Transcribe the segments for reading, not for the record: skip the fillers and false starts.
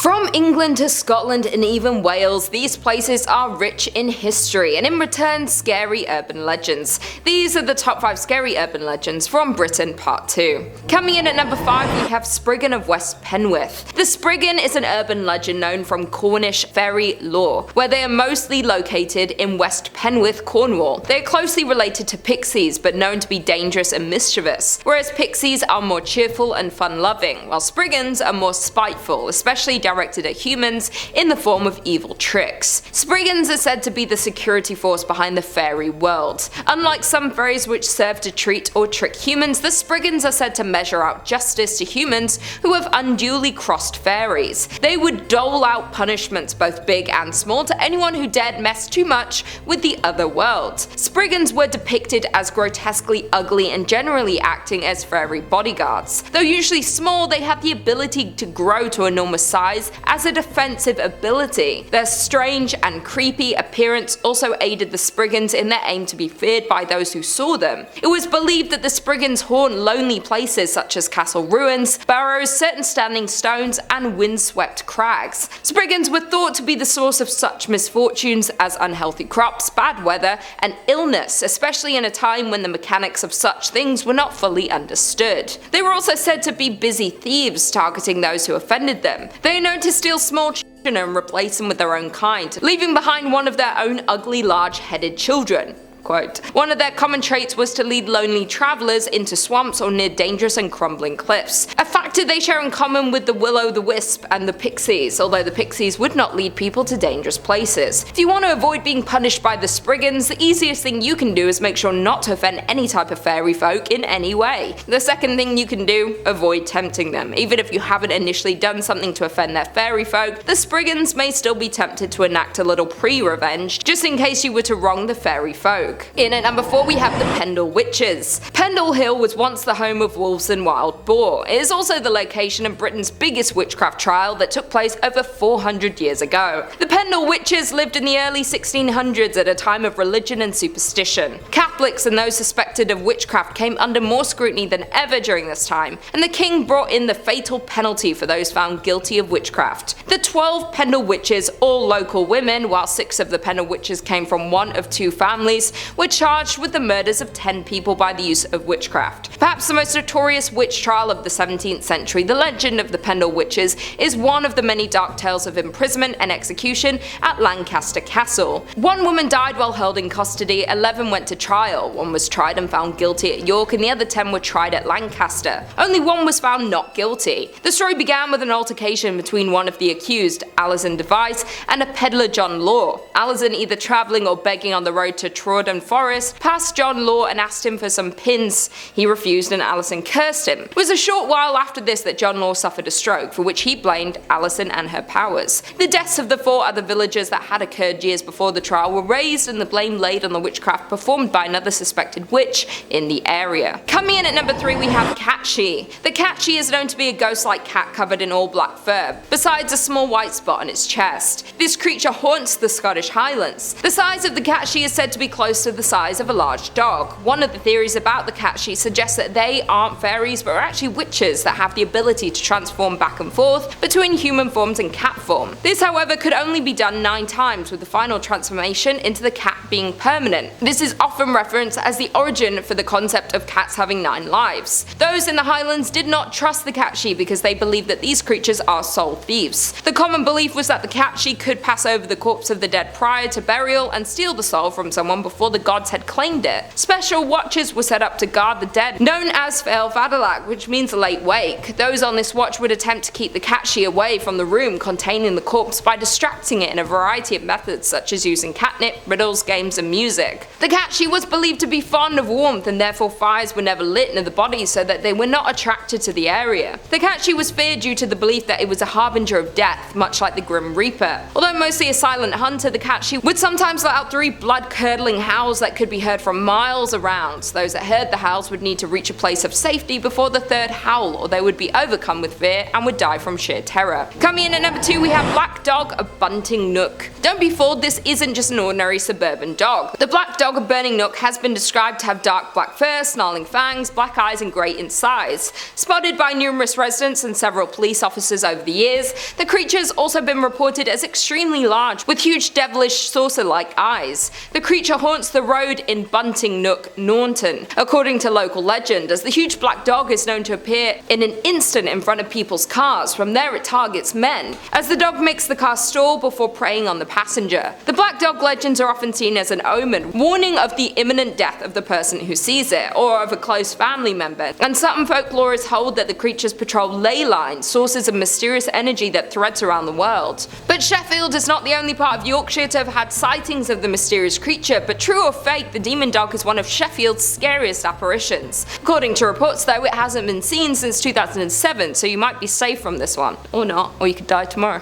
From England to Scotland and even Wales, these places are rich in history and in return scary urban legends. These are the top 5 scary urban legends from Britain Part 2. Coming in at number 5 we have Spriggan of West Penwith. The Spriggan is an urban legend known from Cornish fairy lore, where they are mostly located in West Penwith, Cornwall. They are closely related to pixies but known to be dangerous and mischievous, whereas pixies are more cheerful and fun-loving, while Spriggans are more spiteful, especially directed at humans in the form of evil tricks. Spriggans are said to be the security force behind the fairy world. Unlike some fairies which serve to treat or trick humans, the Spriggans are said to measure out justice to humans who have unduly crossed fairies. They would dole out punishments both big and small to anyone who dared mess too much with the other world. Spriggans were depicted as grotesquely ugly and generally acting as fairy bodyguards. Though usually small, they have the ability to grow to enormous size as a defensive ability. Their strange and creepy appearance also aided the Spriggans in their aim to be feared by those who saw them. It was believed that the Spriggans haunt lonely places such as castle ruins, burrows, certain standing stones, and windswept crags. Spriggans were thought to be the source of such misfortunes as unhealthy crops, bad weather, and illness, especially in a time when the mechanics of such things were not fully understood. They were also said to be busy thieves targeting those who offended them. They are known to steal small children and replace them with their own kind, leaving behind one of their own ugly large-headed children. Quote, one of their common traits was to lead lonely travellers into swamps or near dangerous and crumbling cliffs, a factor they share in common with the will-o'-the-wisp and the pixies, although the pixies would not lead people to dangerous places. If you want to avoid being punished by the Spriggans, the easiest thing you can do is make sure not to offend any type of fairy folk in any way. The second thing you can do, avoid tempting them. Even if you haven't initially done something to offend their fairy folk, the Spriggans may still be tempted to enact a little pre-revenge, just in case you were to wrong the fairy folk. In at number 4 we have the Pendle Witches. Pendle Hill was once the home of wolves and wild boar. It is also the location of Britain's biggest witchcraft trial that took place over 400 years ago. The Pendle Witches lived in the early 1600s at a time of religion and superstition. Catholics and those suspected of witchcraft came under more scrutiny than ever during this time, and the king brought in the fatal penalty for those found guilty of witchcraft. The 12 Pendle Witches, all local women, while 6 of the Pendle Witches came from one of 2 families, were charged with the murders of 10 people by the use of witchcraft. Perhaps the most notorious witch trial of the 17th century, the legend of the Pendle Witches is one of the many dark tales of imprisonment and execution at Lancaster Castle. 1 woman died while held in custody, 11 went to trial, 1 was tried and found guilty at York, and the other 10 were tried at Lancaster. Only 1 was found not guilty. The story began with an altercation between one of the accused, Alison Device, and a peddler John Law. Alison, either travelling or begging on the road to Trawden Forest, passed John Law and asked him for some pins. He refused and Alison cursed him. It was a short while after this that John Law suffered a stroke, for which he blamed Alison and her powers. The deaths of the 4 other villagers that had occurred years before the trial were raised and the blame laid on the witchcraft performed by another suspected witch in the area. Coming in at number 3 we have Catchy. The Catchy is known to be a ghost-like cat covered in all black fur, besides a small white spot on its chest. This creature haunts the Scottish Highlands. The size of the Catchy is said to be close to the size of a large dog. One of the theories about the Catchy suggests that they aren't fairies but are actually witches that have the ability to transform back and forth between human forms and cat form. This however could only be done 9 times, with the final transformation into the cat being permanent. This is often referenced as the origin for the concept of cats having 9 lives. Those in the Highlands did not trust the Catchy because they believed that these creatures are soul thieves. The common belief was that the Catchy could pass over the corpse of the dead prior to burial and steal the soul from someone before the gods had claimed it. Special watches were set up to guard the dead, known as Fail Fadalak, which means late wake. Those on this watch would attempt to keep the Catchy away from the room containing the corpse by distracting it in a variety of methods such as using catnip, riddles, games and music. The Catchy was believed to be fond of warmth and therefore fires were never lit near the body so that they were not attracted to the area. The Catchy was feared due to the belief that it was a harbinger of death, much like the Grim Reaper. Although mostly a silent hunter, the Catchy would sometimes let out 3 blood-curdling howls howls that could be heard from miles around. Those that heard the howls would need to reach a place of safety before the third howl, or they would be overcome with fear and would die from sheer terror. Coming in at number 2, we have Black Dog, a Bunting Nook. Don't be fooled, this isn't just an ordinary suburban dog. The Black Dog of Burning Nook has been described to have dark black fur, snarling fangs, black eyes and great in size. Spotted by numerous residents and several police officers over the years, the creature has also been reported as extremely large, with huge devilish saucer-like eyes. The creature haunts the road in Bunting Nook, Naunton, according to local legend, as the huge black dog is known to appear in an instant in front of people's cars. From there it targets men, as the dog makes the car stall before preying on the passenger. The black dog legends are often seen as an omen, warning of the imminent death of the person who sees it, or of a close family member, and certain folklorists hold that the creatures patrol ley lines, sources of mysterious energy that threads around the world. But Sheffield is not the only part of Yorkshire to have had sightings of the mysterious creature, but true or fake, the demon dog is one of Sheffield's scariest apparitions. According to reports though, it hasn't been seen since 2007, so you might be safe from this one. Or not, or you could die tomorrow.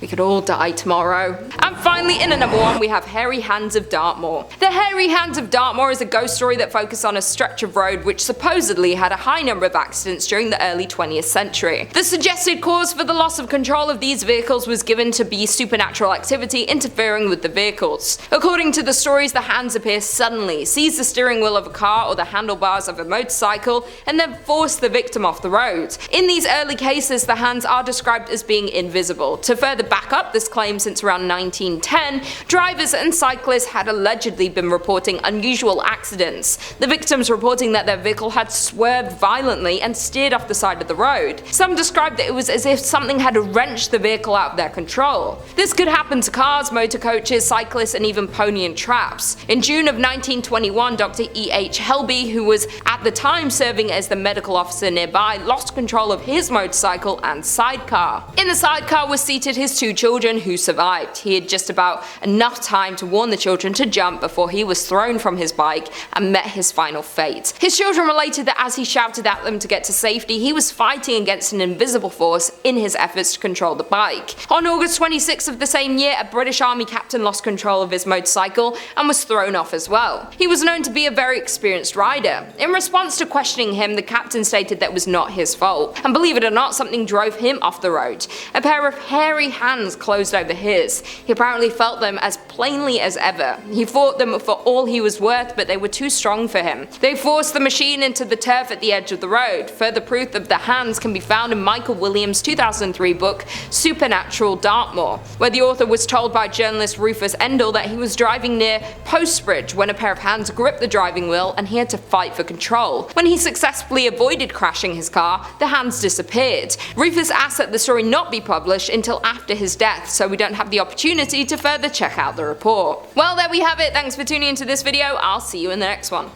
We could all die tomorrow. And finally, in at number 1, we have Hairy Hands of Dartmoor. The Hairy Hands of Dartmoor is a ghost story that focuses on a stretch of road which supposedly had a high number of accidents during the early 20th century. The suggested cause for the loss of control of these vehicles was given to be supernatural activity interfering with the vehicles. According to the stories, the hands appear suddenly, seize the steering wheel of a car or the handlebars of a motorcycle, and then force the victim off the road. In these early cases, the hands are described as being invisible. To further back up this claim, since around 1910, drivers and cyclists had allegedly been reporting unusual accidents, the victims reporting that their vehicle had swerved violently and steered off the side of the road. Some described that it was as if something had wrenched the vehicle out of their control. This could happen to cars, motor coaches, cyclists and even pony and traps. In June of 1921, Dr. E.H. Helby, who was at the time serving as the medical officer nearby, lost control of his motorcycle and sidecar. In the sidecar was seated his 2 children, who survived. He had just about enough time to warn the children to jump before he was thrown from his bike and met his final fate. His children related that as he shouted at them to get to safety, he was fighting against an invisible force in his efforts to control the bike. On August 26th of the same year, a British Army captain lost control of his motorcycle and was thrown off as well. He was known to be a very experienced rider. In response to questioning him, the captain stated that it was not his fault, and believe it or not, something drove him off the road. A pair of hairy hands closed over his. He apparently felt them as plainly as ever. He fought them for all he was worth, but they were too strong for him. They forced the machine into the turf at the edge of the road. Further proof of the hands can be found in Michael Williams' 2003 book Supernatural Dartmoor, where the author was told by journalist Rufus Endell that he was driving near Postbridge when a pair of hands gripped the driving wheel and he had to fight for control. When he successfully avoided crashing his car, the hands disappeared. Rufus asked that the story not be published until after his death, so we don't have the opportunity to further check out the report. Well, there we have it. Thanks for tuning into this video. I'll see you in the next one.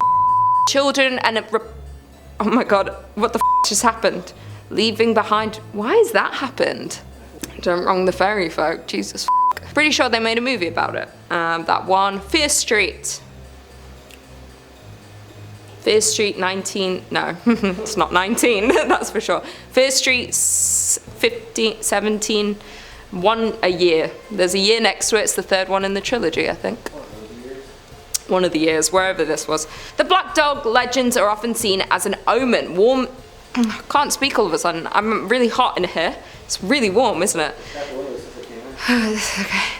Children and oh my god, what the just happened? Leaving behind. Why has that happened? Don't wrong the fairy folk. Jesus Pretty sure they made a movie about it. That one. Fear Street. Fear Street 19, no, it's not 19, that's for sure. Fear Street 15, 17, one a year. There's a year next to it, it's the 3rd one in the trilogy, I think. One of the years, wherever this was. The Black Dog legends are often seen as an omen. Warm, I can't speak all of a sudden, I'm really hot in here. It's really warm, isn't it? Okay.